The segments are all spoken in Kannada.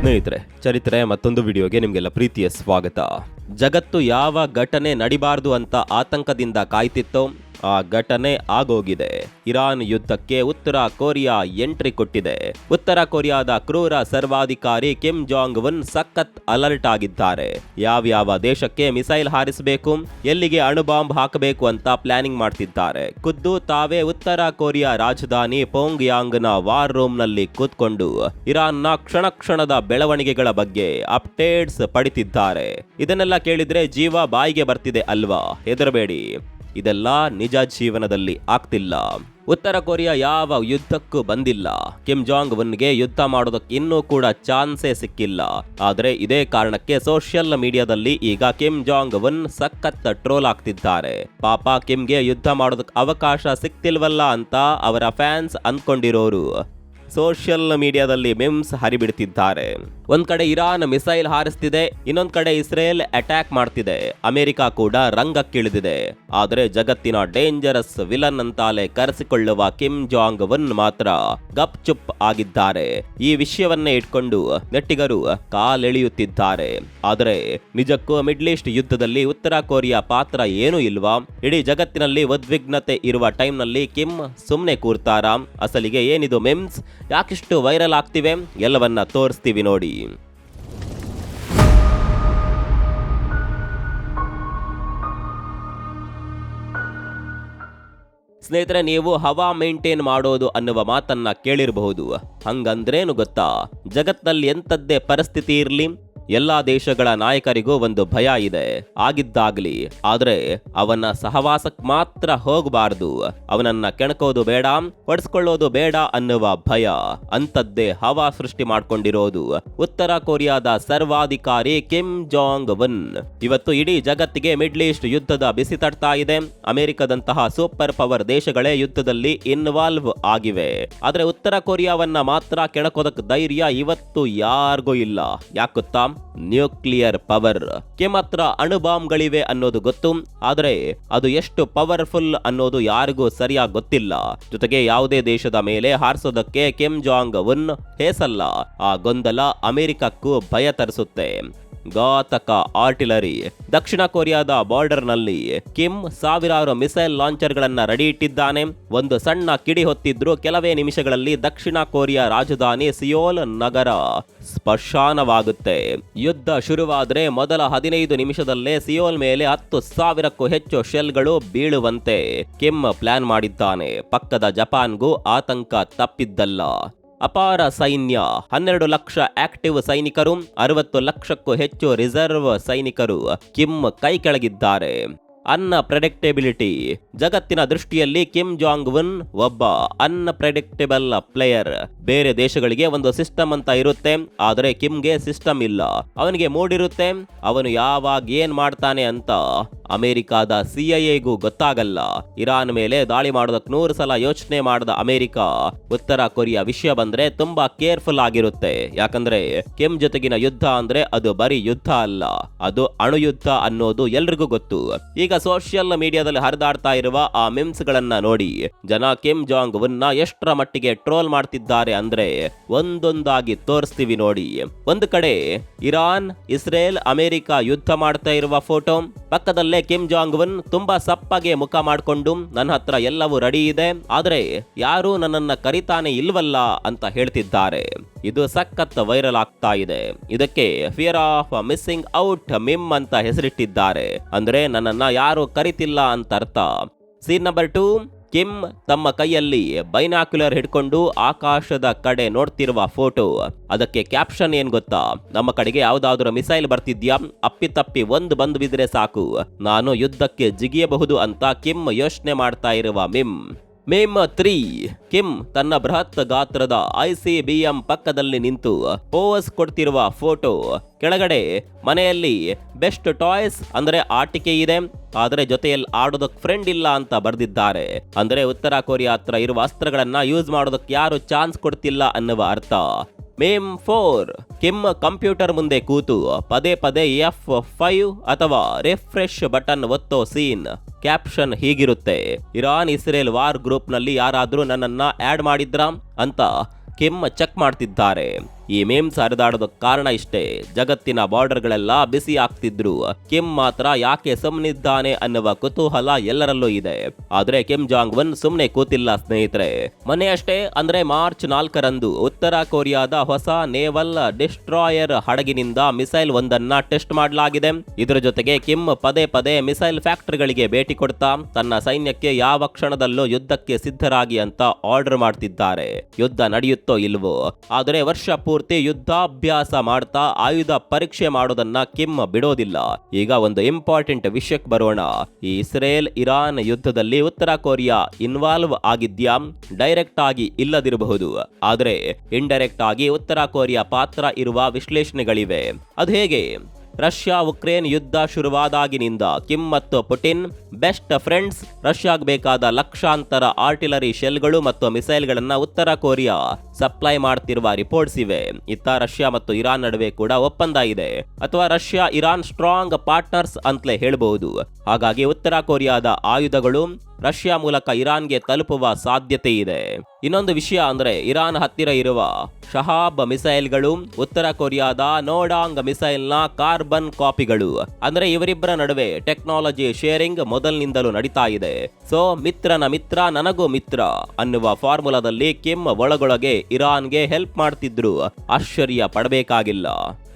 ಸ್ನೇಹಿತರೆ, ಚರಿತ್ರೆ ಮತ್ತೊಂದು ವಿಡಿಯೋಗೆ ನಿಮಗೆಲ್ಲ ಪ್ರೀತಿಯ ಸ್ವಾಗತ. ಜಗತ್ತು ಯಾವ ಘಟನೆ ನಡಿಬಾರ್ದು ಅಂತ ಆತಂಕದಿಂದ ಕಾಯ್ತಿತ್ತೋ ಆ ಘಟನೆ ಆಗೋಗಿದೆ. ಇರಾನ್ ಯುದ್ಧಕ್ಕೆ ಉತ್ತರ ಕೊರಿಯಾ ಎಂಟ್ರಿ ಕೊಟ್ಟಿದೆ. ಉತ್ತರ ಕೊರಿಯಾದ ಕ್ರೂರ ಸರ್ವಾಧಿಕಾರಿ ಕಿಮ್ ಜಾಂಗ್ ಉನ್ ಸಖತ್ ಅಲರ್ಟ್ ಆಗಿದ್ದಾರೆ. ಯಾವ್ಯಾವ ದೇಶಕ್ಕೆ ಮಿಸೈಲ್ ಹಾರಿಸಬೇಕು, ಎಲ್ಲಿಗೆ ಅಣುಬಾಂಬ್ ಹಾಕಬೇಕು ಅಂತ ಪ್ಲಾನಿಂಗ್ ಮಾಡ್ತಿದ್ದಾರೆ. ಖುದ್ದು ತಾವೇ ಉತ್ತರ ಕೊರಿಯಾ ರಾಜಧಾನಿ ಪೋಂಗ್ಯಾಂಗ್ ನ ವಾರ್ ರೂಮ್ ನಲ್ಲಿ ಕೂತ್ಕೊಂಡು ಇರಾನ್ನ ಕ್ಷಣದ ಬೆಳವಣಿಗೆಗಳ ಬಗ್ಗೆ ಅಪ್ಡೇಟ್ಸ್ ಪಡಿತಿದ್ದಾರೆ. ಇದನ್ನೆಲ್ಲ ಕೇಳಿದ್ರೆ ಜೀವ ಬಾಯಿಗೆ ಬರ್ತಿದೆ ಅಲ್ವಾ? ಹೆದರಬೇಡಿ, ಇದೆಲ್ಲ ನಿಜ ಜೀವನದಲ್ಲಿ ಆಗ್ತಿಲ್ಲ. ಉತ್ತರ ಕೊರಿಯಾ ಯಾವ ಯುದ್ಧಕ್ಕೂ ಬಂದಿಲ್ಲ. ಕಿಮ್ ಜಾಂಗ್ ಉನ್ಗೆ ಯುದ್ಧ ಮಾಡೋದಕ್ಕೆ ಇನ್ನೂ ಕೂಡ ಚಾನ್ಸೇ ಸಿಕ್ಕಿಲ್ಲ. ಆದ್ರೆ ಇದೇ ಕಾರಣಕ್ಕೆ ಸೋಷಿಯಲ್ ಮೀಡಿಯಾದಲ್ಲಿ ಈಗ ಕಿಮ್ ಜಾಂಗ್ ಉನ್ ಸಖತ್ ಟ್ರೋಲ್ ಆಗ್ತಿದ್ದಾರೆ. ಪಾಪ ಕಿಮ್ಗೆ ಯುದ್ಧ ಮಾಡೋದಕ್ಕೆ ಅವಕಾಶ ಸಿಕ್ತಿಲ್ವಲ್ಲ ಅಂತ ಅವರ ಫ್ಯಾನ್ಸ್ ಅಂದ್ಕೊಂಡಿರೋರು ಸೋಷಿಯಲ್ ಮೀಡಿಯಾದಲ್ಲಿ ಮೆಮ್ಸ್ ಹರಿಬಿಡ್ತಿದ್ದಾರೆ. ಒಂದ್ ಕಡೆ ಇರಾನ್ ಮಿಸೈಲ್ ಹಾರಿಸ್ತಿದೆ, ಇನ್ನೊಂದ್ ಕಡೆ ಇಸ್ರೇಲ್ ಅಟ್ಯಾಕ್ ಮಾಡ್ತಿದೆ. ಅಮೆರಿಕ ಕೂಡ ರಂಗಕ್ಕಿಳಿದಿದೆ. ಆದರೆ ಜಗತ್ತಿನ ಡೇಂಜರಸ್ ವಿಲನ್ ಅಂತಾಲೆ ಕರೆಸಿಕೊಳ್ಳುವ ಕಿಮ್ ಜಾಂಗ್ ಉನ್ ಮಾತ್ರ ಗಪ್ ಚುಪ್ ಆಗಿದ್ದಾರೆ. ಈ ವಿಷಯವನ್ನೇ ಇಟ್ಕೊಂಡು ನೆಟ್ಟಿಗರು ಕಾಲೆಳೆಯುತ್ತಿದ್ದಾರೆ. ಆದರೆ ನಿಜಕ್ಕೂ ಮಿಡ್ಲ್ ಈಸ್ಟ್ ಯುದ್ಧದಲ್ಲಿ ಉತ್ತರ ಕೊರಿಯಾ ಪಾತ್ರ ಏನೂ ಇಲ್ವಾ? ಇಡೀ ಜಗತ್ತಿನಲ್ಲಿ ಉದ್ವಿಗ್ನತೆ ಇರುವ ಟೈಮ್ನಲ್ಲಿ ಕಿಮ್ ಸುಮ್ನೆ ಕೂರ್ತಾರಾ? ಅಸಲಿಗೆ ಏನಿದು ಮೆಮ್ಸ್? ಯಾಕಿಷ್ಟು ವೈರಲ್ ಆಗ್ತಿವೆ? ಎಲ್ಲವನ್ನ ತೋರಿಸ್ತೀವಿ ನೋಡಿ. ಸ್ನೇಹಿತರೆ, ನೀವು ಹವಾ ಮೇಂಟೈನ್ ಮಾಡೋದು ಅನ್ನುವ ಮಾತನ್ನ ಕೇಳಿರಬಹುದು. ಹಂಗಂದ್ರೇನು ಗೊತ್ತಾ? ಜಗತ್ನಲ್ಲಿ ಎಂಥದ್ದೇ ಪರಿಸ್ಥಿತಿ ಇರ್ಲಿ, ಎಲ್ಲಾ ದೇಶಗಳ ನಾಯಕರಿಗೂ ಒಂದು ಭಯ ಇದೆ. ಆಗಿದ್ದಾಗ್ಲಿ, ಆದ್ರೆ ಅವನ ಸಹವಾಸಕ್ ಮಾತ್ರ ಹೋಗಬಾರ್ದು. ಅವನನ್ನ ಕೆಣಕೋದು ಬೇಡ, ಹೊಡೆಸ್ಕೊಳ್ಳೋದು ಬೇಡ ಅನ್ನುವ ಭಯ. ಅಂತದ್ದೇ ಹವಾ ಸೃಷ್ಟಿ ಮಾಡ್ಕೊಂಡಿರೋದು ಉತ್ತರ ಕೊರಿಯಾದ ಸರ್ವಾಧಿಕಾರಿ ಕಿಮ್ ಜಾಂಗ್ ಉನ್. ಇವತ್ತು ಇಡೀ ಜಗತ್ತಿಗೆ ಮಿಡ್ಲ್ ಈಸ್ಟ್ ಯುದ್ಧದ ಬಿಸಿ ತಡ್ತಾ ಇದೆ. ಅಮೆರಿಕದಂತಹ ಸೂಪರ್ ಪವರ್ ದೇಶಗಳೇ ಯುದ್ಧದಲ್ಲಿ ಇನ್ವಾಲ್ವ್ ಆಗಿವೆ. ಆದ್ರೆ ಉತ್ತರ ಕೊರಿಯಾವನ್ನ ಮಾತ್ರ ಕೆಣಕೋದಕ್ ಧೈರ್ಯ ಇವತ್ತು ಯಾರಿಗೂ ಇಲ್ಲ. ಯಾಕೊತ್ತಾ? Nuclear power. ಕಿಮ್ ಹತ್ರ ಅಣುಬಾಂಬ್ಗಳಿವೆ ಅನ್ನೋದು ಗೊತ್ತು, ಆದ್ರೆ ಅದು ಎಷ್ಟು ಪವರ್ಫುಲ್ ಅನ್ನೋದು ಯಾರಿಗೂ ಸರಿಯಾಗಿ ಗೊತ್ತಿಲ್ಲ. ಜೊತೆಗೆ ಯಾವುದೇ ದೇಶದ ಮೇಲೆ ಹಾರಿಸೋದಕ್ಕೆ ಕಿಮ್ ಜಾಂಗ್ ಉನ್ ಹೇಸಲ್ಲ. ಆ ಗೊಂದಲ ಅಮೆರಿಕಕ್ಕೂ ಭಯ ತರಿಸುತ್ತೆ. ಘಾತಕ ಆರ್ಟಿಲರಿ. ದಕ್ಷಿಣ ಕೊರಿಯಾದ ಬಾರ್ಡರ್ ನಲ್ಲಿ ಕಿಮ್ ಸಾವಿರಾರು ಮಿಸೈಲ್ ಲಾಂಚರ್ ಗಳನ್ನ ರೆಡಿ ಇಟ್ಟಿದ್ದಾನೆ. ಒಂದು ಸಣ್ಣ ಕಿಡಿ ಹೊತ್ತಿದ್ರು ಕೆಲವೇ ನಿಮಿಷಗಳಲ್ಲಿ ದಕ್ಷಿಣ ಕೊರಿಯಾ ರಾಜಧಾನಿ ಸಿಯೋಲ್ ನಗರ ಸ್ಪರ್ಶಾನವಾಗುತ್ತೆ. ಯುದ್ಧ ಶುರುವಾದ್ರೆ ಮೊದಲ 15 ನಿಮಿಷದಲ್ಲೇ ಸಿಯೋಲ್ ಮೇಲೆ 10,000ಕ್ಕೂ ಹೆಚ್ಚು ಶೆಲ್ಗಳು ಬೀಳುವಂತೆ ಕಿಮ್ ಪ್ಲಾನ್ ಮಾಡಿದ್ದಾನೆ. ಪಕ್ಕದ ಜಪಾನ್ಗೂ ಆತಂಕ ತಪ್ಪಿದ್ದಲ್ಲ. ಅಪಾರ ಸೈನ್ಯ, 12 ಲಕ್ಷ ಆಕ್ಟಿವ್ ಸೈನಿಕರು, 60 ಲಕ್ಷಕ್ಕೂ ಹೆಚ್ಚು ರಿಸರ್ವ್ ಸೈನಿಕರು ಕಿಮ್ ಕೈ ಕೆಳಗಿದ್ದಾರೆ. ಅನ್ಪ್ರೆಡಿಕ್ಟಬಿಲಿಟಿ. ಜಗತ್ತಿನ ದೃಷ್ಟಿಯಲ್ಲಿ ಕಿಮ್ ಜಾಂಗ್ ಉನ್ ಒಬ್ಬ ಅನ್ಪ್ರೆಡಿಕ್ಟಬಲ್ ಪ್ಲೇಯರ್. ಬೇರೆ ದೇಶಗಳಿಗೆ ಒಂದು ಸಿಸ್ಟಮ್ ಅಂತ ಇರುತ್ತೆ, ಆದರೆ ಕಿಮ್ಗೆ ಸಿಸ್ಟಮ್ ಇಲ್ಲ. ಅವನಿಗೆ ಮೂಡಿರುತ್ತೆ, ಅವನು ಯಾವಾಗ ಏನ್ ಮಾಡ್ತಾನೆ ಅಂತ ಅಮೆರಿಕಾದ ಸಿಐಎಗೂ ಗೊತ್ತಾಗಲ್ಲ. ಇರಾನ್ ಮೇಲೆ ದಾಳಿ ಮಾಡೋದಕ್ಕೆ 100 ಸಲ ಯೋಚನೆ ಮಾಡಿದ ಅಮೆರಿಕ ಉತ್ತರ ಕೊರಿಯಾ ವಿಷಯ ಬಂದ್ರೆ ತುಂಬಾ ಕೇರ್ಫುಲ್ ಆಗಿರುತ್ತೆ. ಯಾಕಂದ್ರೆ ಕಿಮ್ ಜೊತೆಗಿನ ಯುದ್ಧ ಅಂದ್ರೆ ಅದು ಬರೀ ಯುದ್ಧ ಅಲ್ಲ, ಅದು ಅಣುಯುದ್ಧ ಅನ್ನೋದು ಎಲ್ರಿಗೂ ಗೊತ್ತು. ಈಗ ಸೋಷಿಯಲ್ ಮೀಡಿಯಾದಲ್ಲಿ ಹರಿದಾಡ್ತಾ ಇರುವ ಆ ಮಿಮ್ಸ್ ಗಳನ್ನ ನೋಡಿ ಜನ ಕಿಮ್ ಜಾಂಗ್ ಉನ್ನ ಎಷ್ಟರ ಮಟ್ಟಿಗೆ ಟ್ರೋಲ್ ಮಾಡ್ತಿದ್ದಾರೆ ಅಂದ್ರೆ ಒಂದೊಂದಾಗಿ ತೋರಿಸ್ತೀವಿ ನೋಡಿ. ಒಂದು ಕಡೆ ಇರಾನ್, ಇಸ್ರೇಲ್, ಅಮೆರಿಕ ಯುದ್ಧ ಮಾಡ್ತಾ ಇರುವ ಫೋಟೋ, ಪಕ್ಕದಲ್ಲೇ ಕಿಮ್ ಜಾಂಗ್ ಉನ್ ತುಂಬಾ ಸಪ್ಪಗೆ ಮುಖ ಮಾಡಿಕೊಂಡು ನನ್ನ ಹತ್ರ ಎಲ್ಲವೂ ರೆಡಿ ಇದೆ, ಆದ್ರೆ ಯಾರೂ ನನ್ನನ್ನ ಕರಿತಾನೆ ಇಲ್ವಲ್ಲ ಅಂತ ಹೇಳ್ತಿದ್ದಾರೆ. ಇದು ಸಖತ್ ವೈರಲ್ ಆಗ್ತಾ ಇದೆ. ಇದಕ್ಕೆ ಫಿಯರ್ ಆಫ್ ಮಿಸ್ಸಿಂಗ್ ಔಟ್ ಮಿಮ್ ಅಂತ ಹೆಸರಿಟ್ಟಿದ್ದಾರೆ. ಅಂದ್ರೆ ನನ್ನನ್ನ ಯಾರು ಕರಿತಿಲ್ಲ ಅಂತ ಅರ್ಥ. Scene number 2. ಕಿಮ್ ತಮ್ಮ ಕೈಯಲ್ಲಿ ಬೈನಾಕ್ಯುಲರ್ ಹಿಡ್ಕೊಂಡು ಆಕಾಶದ ಕಡೆ ನೋಡ್ತಿರುವ ಫೋಟೋ. ಅದಕ್ಕೆ ಕ್ಯಾಪ್ಷನ್ ಏನ್ ಗೊತ್ತಾ? ನಮ್ಮ ಕಡೆಗೆ ಯಾವ್ದಾದ್ರೂ ಮಿಸೈಲ್ ಬರ್ತಿದ್ಯಾ? ಅಪ್ಪಿತಪ್ಪಿ ಒಂದು ಬಂದು ಬಿದ್ರೆ ಸಾಕು, ನಾನು ಯುದ್ಧಕ್ಕೆ ಜಿಗಿಯಬಹುದು ಅಂತ ಕಿಮ್ ಯೋಚನೆ ಮಾಡ್ತಾ ಇರುವ ಮಿಮ್ 3. ಕಿಮ್ ತನ್ನ ಬೃಹತ್ ಗಾತ್ರದ ICBM ಪಕ್ಕದಲ್ಲಿ ನಿಂತು ಪೋಸ್ ಕೊಡ್ತಿರುವ ಫೋಟೋ. ಕೆಳಗಡೆ ಮನೆಯಲ್ಲಿ ಬೆಸ್ಟ್ ಟಾಯ್ಸ್ ಅಂದ್ರೆ ಆಟಿಕೆ ಇದೆ, ಆದರೆ ಜೊತೆಯಲ್ಲಿ ಆಡೋದಕ್ಕೆ ಫ್ರೆಂಡ್ ಇಲ್ಲ ಅಂತ ಬರೆದಿದ್ದಾರೆ. ಅಂದ್ರೆ ಉತ್ತರ ಕೊರಿಯಾ ಹತ್ರ ಇರುವ ಅಸ್ತ್ರಗಳನ್ನ ಯೂಸ್ ಮಾಡೋದಕ್ಕೆ ಯಾರು ಚಾನ್ಸ್ ಕೊಡ್ತಿಲ್ಲ ಅನ್ನುವ ಅರ್ಥ. ಮೇಮ್ 4. ಕಿಮ್ ಕಂಪ್ಯೂಟರ್ ಮುಂದೆ ಕೂತು ಪದೇ ಪದೇ F5 ಅಥವಾ ರಿಫ್ರೆಶ್ ಬಟನ್ ಒತ್ತೋ ಸೀನ್. ಕ್ಯಾಪ್ಷನ್ ಹೀಗಿರುತ್ತೆ: ಇರಾನ್ ಇಸ್ರೇಲ್ ವಾರ್ ಗ್ರೂಪ್ ನಲ್ಲಿ ಯಾರಾದ್ರೂ ನನ್ನನ್ನ ಆಡ್ ಮಾಡಿದ್ರಾ ಅಂತ ಕಿಮ್ ಚೆಕ್ ಮಾಡ್ತಿದ್ದಾರೆ. ಈ ಮೇಮ್ಸ್ ಹರಿದಾಡೋದಕ್ಕೆ ಕಾರಣ ಇಷ್ಟೇ. ಜಗತ್ತಿನ ಬಾರ್ಡರ್ಗಳೆಲ್ಲ ಬಿಸಿ ಆಗ್ತಿದ್ರು, ಕಿಮ್ ಮಾತ್ರ ಯಾಕೆ ಸುಮ್ಮನಿದ್ದಾನೆ ಅನ್ನುವ ಕುತೂಹಲ ಎಲ್ಲರಲ್ಲೂ ಇದೆ. ಆದ್ರೆ ಕಿಮ್ ಜಾಂಗ್ ಉನ್ ಸುಮ್ನೆ ಕೂತಿಲ್ಲ ಸ್ನೇಹಿತರೆ. ಮೊನ್ನೆ ಅಷ್ಟೇ ಅಂದ್ರೆ ಮಾರ್ಚ್ 4ರಂದು ಉತ್ತರ ಕೊರಿಯಾದ ಹೊಸ ನೇವಲ್ ಡಿಸ್ಟ್ರಾಯರ್ ಹಡಗಿನಿಂದ ಮಿಸೈಲ್ ಒಂದನ್ನ ಟೆಸ್ಟ್ ಮಾಡಲಾಗಿದೆ. ಇದರ ಜೊತೆಗೆ ಕಿಮ್ ಪದೇ ಪದೇ ಮಿಸೈಲ್ ಫ್ಯಾಕ್ಟರಿಗಳಿಗೆ ಭೇಟಿ ಕೊಡ್ತಾ ತನ್ನ ಸೈನ್ಯಕ್ಕೆ ಯಾವ ಕ್ಷಣದಲ್ಲೂ ಯುದ್ಧಕ್ಕೆ ಸಿದ್ಧರಾಗಿ ಅಂತ ಆರ್ಡರ್ ಮಾಡ್ತಿದ್ದಾರೆ. ಯುದ್ಧ ನಡೆಯುತ್ತೋ ಇಲ್ವೋ, ಆದರೆ ವರ್ಷ ಪೂರ್ತಿ ಯುದ್ಧಾಭ್ಯಾಸ ಮಾಡ್ತಾ ಆಯುಧ ಪರೀಕ್ಷೆ ಮಾಡೋದನ್ನ ಕಿಮ್ ಬಿಡೋದಿಲ್ಲ. ಈಗ ಒಂದು ಇಂಪಾರ್ಟೆಂಟ್ ವಿಷಯಕ್ಕೆ ಬರೋಣ. ಈ ಇಸ್ರೇಲ್ ಇರಾನ್ ಯುದ್ಧದಲ್ಲಿ ಉತ್ತರ ಕೊರಿಯಾ ಇನ್ವಾಲ್ವ್ ಆಗಿದ್ಯಾ? ಡೈರೆಕ್ಟ್ ಆಗಿ ಇಲ್ಲದಿರಬಹುದು, ಆದ್ರೆ ಇಂಡೈರೆಕ್ಟ್ ಆಗಿ ಉತ್ತರ ಕೊರಿಯಾ ಪಾತ್ರ ಇರುವ ವಿಶ್ಲೇಷಣೆಗಳಿವೆ. ಅದು ಹೇಗೆ? ರಷ್ಯಾ ಉಕ್ರೇನ್ ಯುದ್ಧ ಶುರುವಾದಾಗಿನಿಂದ ಕಿಮ್ ಮತ್ತು ಪುಟಿನ್ ಬೆಸ್ಟ್ ಫ್ರೆಂಡ್ಸ್. ರಷ್ಯಾಗ್ ಬೇಕಾದ ಲಕ್ಷಾಂತರ ಆರ್ಟಿಲರಿ ಶೆಲ್ಗಳು ಮತ್ತು ಮಿಸೈಲ್ಗಳನ್ನ ಉತ್ತರ ಕೊರಿಯಾ ಸಪ್ಲೈ ಮಾಡ್ತಿರುವ ರಿಪೋರ್ಟ್ಸ್ ಇವೆ. ಇತ್ತ ರಷ್ಯಾ ಮತ್ತು ಇರಾನ್ ನಡುವೆ ಕೂಡ ಒಪ್ಪಂದ ಇದೆ, ಅಥವಾ ರಷ್ಯಾ ಇರಾನ್ ಸ್ಟ್ರಾಂಗ್ ಪಾರ್ಟ್ನರ್ಸ್ ಅಂತಲೇ ಹೇಳಬಹುದು. ಹಾಗಾಗಿ ಉತ್ತರ ಕೊರಿಯಾದ ಆಯುಧಗಳು ರಷ್ಯಾ ಮೂಲಕ ಇರಾನ್ಗೆ ತಲುಪುವ ಸಾಧ್ಯತೆ ಇದೆ. ಇನ್ನೊಂದು ವಿಷಯ ಅಂದ್ರೆ ಇರಾನ್ ಹತ್ತಿರ ಇರುವ ಶಹಾಬ್ ಮಿಸೈಲ್ಗಳು ಉತ್ತರ ಕೊರಿಯಾದ ನೋಡಾಂಗ್ ಮಿಸೈಲ್ನ ಕಾರ್ಬನ್ ಕಾಪಿಗಳು. ಅಂದ್ರೆ ಇವರಿಬ್ಬರ ನಡುವೆ ಟೆಕ್ನಾಲಜಿ ಶೇರಿಂಗ್ ಮೊದಲಿನಿಂದಲೂ ನಡೀತಾ ಇದೆ. ಸೊ ಮಿತ್ರನ ಮಿತ್ರ ನನಗೂ ಮಿತ್ರ ಅನ್ನುವ ಫಾರ್ಮುಲಾದಲ್ಲಿ ಕಿಮ್ ಒಳಗೊಳಗೆ ಇರಾನ್ಗೆ ಹೆಲ್ಪ್ ಮಾಡ್ತಿದ್ರು. ಆಶ್ಚರ್ಯ ಪಡಬೇಕಾಗಿಲ್ಲ.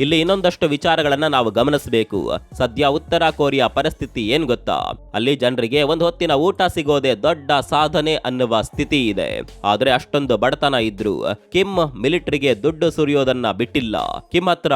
ಇಲ್ಲಿ ಇನ್ನೊಂದಷ್ಟು ವಿಚಾರಗಳನ್ನ ನಾವು ಗಮನಿಸಬೇಕು. ಸದ್ಯ ಉತ್ತರ ಕೊರಿಯಾ ಪರಿಸ್ಥಿತಿ ಏನ್ ಗೊತ್ತಾ? ಅಲ್ಲಿ ಜನರಿಗೆ ಒಂದು ಹೊತ್ತಿನ ಊಟ ಸಿಗೋದೆ ದೊಡ್ಡ ಸಾಧನೆ ಅನ್ನುವ ಸ್ಥಿತಿ ಇದೆ. ಆದ್ರೆ ಅಷ್ಟೊಂದು ಬಡತನ ಇದ್ರು ಕಿಮ್ ಮಿಲಿಟರಿಗೆ ದುಡ್ಡು ಸುರಿಯೋದನ್ನ ಬಿಟ್ಟಿಲ್ಲ. ಕಿಮ್ ಹತ್ರ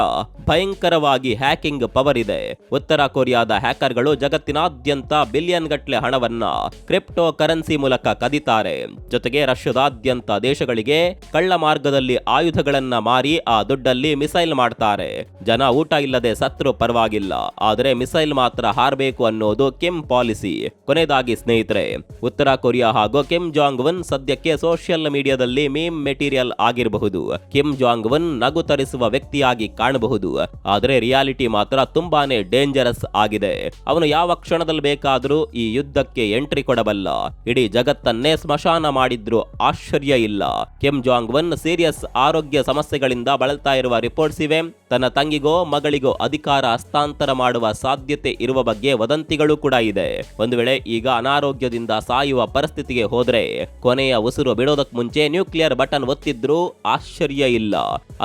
ಭಯಂಕರವಾಗಿ ಹ್ಯಾಕಿಂಗ್ ಪವರ್ ಇದೆ. ಉತ್ತರ ಕೊರಿಯಾದ ಹ್ಯಾಕರ್ಗಳು ಜಗತ್ತಿನಾದ್ಯಂತ ಬಿಲಿಯನ್ ಗಟ್ಟಲೆ ಹಣವನ್ನ ಕ್ರಿಪ್ಟೋ ಕರೆನ್ಸಿ ಮೂಲಕ ಕದಿತಾರೆ. ಜೊತೆಗೆ ರಷ್ಯಾದಾದ್ಯಂತ ದೇಶಗಳಿಗೆ ಕಳ್ಳ ಮಾರ್ಗದಲ್ಲಿ ಆಯುಧಗಳನ್ನ ಮಾರಿ ಆ ದುಡ್ಡಲ್ಲಿ ಮಿಸೈಲ್ ಮಾಡ್ತಾರೆ. ಜನ ಊಟ ಇಲ್ಲದೆ ಸತ್ರು ಪರವಾಗಿಲ್ಲ, ಆದ್ರೆ ಮಿಸೈಲ್ ಮಾತ್ರ ಹಾರಬೇಕು ಅನ್ನೋದು ಕಿಮ್ ಪಾಲಿಸಿ. ಕೊನೆಯದಾಗಿ ಸ್ನೇಹಿತರೆ, ಉತ್ತರ ಕೊರಿಯಾ ಹಾಗೂ ಕಿಮ್ ಜಾಂಗ್ ಉನ್ ಸದ್ಯಕ್ಕೆ ಸೋಷಿಯಲ್ ಮೀಡಿಯಾದಲ್ಲಿ ಮೀಮ್ ಮೆಟೀರಿಯಲ್ ಆಗಿರಬಹುದು. ಕಿಮ್ ಜಾಂಗ್ ಉನ್ ನಗು ತರಿಸುವ ವ್ಯಕ್ತಿಯಾಗಿ ಕಾಣಬಹುದು, ಆದರೆ ರಿಯಾಲಿಟಿ ಮಾತ್ರ ತುಂಬಾನೇ ಡೇಂಜರಸ್ ಆಗಿದೆ. ಅವನು ಯಾವ ಕ್ಷಣದಲ್ಲಿ ಬೇಕಾದರೂ ಈ ಯುದ್ಧಕ್ಕೆ ಎಂಟ್ರಿ ಕೊಡಬಲ್ಲ. ಇಡೀ ಜಗತ್ತನ್ನೇ ಸ್ಮಶಾನ ಮಾಡಿದ್ರು ಆಶ್ಚರ್ಯ ಇಲ್ಲ. ಕಿಮ್ ಜಾಂಗ್ ಉನ್ ಸೀರಿಯಸ್ ಆರೋಗ್ಯ ಸಮಸ್ಯೆಗಳಿಂದ ಬಳಲ್ತಾ ಇರುವ ರಿಪೋರ್ಟ್ಸ್ ಇವೆ. ತನ್ನ ತಂಗಿಗೋ ಮಗಳಿಗೋ ಅಧಿಕಾರ ಹಸ್ತಾಂತರ ಮಾಡುವ ಸಾಧ್ಯತೆ ಇರುವ ಬಗ್ಗೆ ವದಂತಿಗಳು ಕೂಡ ಇದೆ. ಒಂದು ವೇಳೆ ಈಗ ಅನಾರೋಗ್ಯದಿಂದ ಸಾಯುವ ಪರಿಸ್ಥಿತಿಗೆ ಹೋದ್ರೆ ಕೊನೆಯ ಉಸಿರು ಬಿಡೋದಕ್ಕೆ ಮುಂಚೆ ನ್ಯೂಕ್ಲಿಯರ್ ಬಟನ್ ಒತ್ತಿದ್ರು ಆಶ್ಚರ್ಯ ಇಲ್ಲ.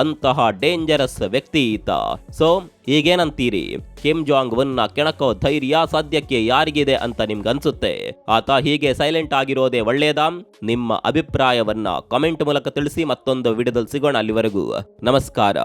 ಅಂತಹ ಡೇಂಜರಸ್ ವ್ಯಕ್ತಿ ಈತ. ಸೊ ಈಗೇನಂತೀರಿ? ಕಿಮ್ ಜಾಂಗ್ ಉನ್ನ ಕೆಣಕೋ ಧೈರ್ಯ ಸದ್ಯಕ್ಕೆ ಯಾರಿಗಿದೆ ಅಂತ ನಿಮ್ಗನ್ಸುತ್ತೆ? ಆತ ಹೀಗೆ ಸೈಲೆಂಟ್ ಆಗಿರೋದೇ ಒಳ್ಳೇದಾ? ನಿಮ್ಮ ಅಭಿಪ್ರಾಯವನ್ನ ಕಮೆಂಟ್ ಮೂಲಕ ತಿಳಿಸಿ. ಮತ್ತೊಂದು ವಿಡಿಯೋದಲ್ಲಿ ಸಿಗೋಣ. ಅಲ್ಲಿವರೆಗೂ ನಮಸ್ಕಾರ.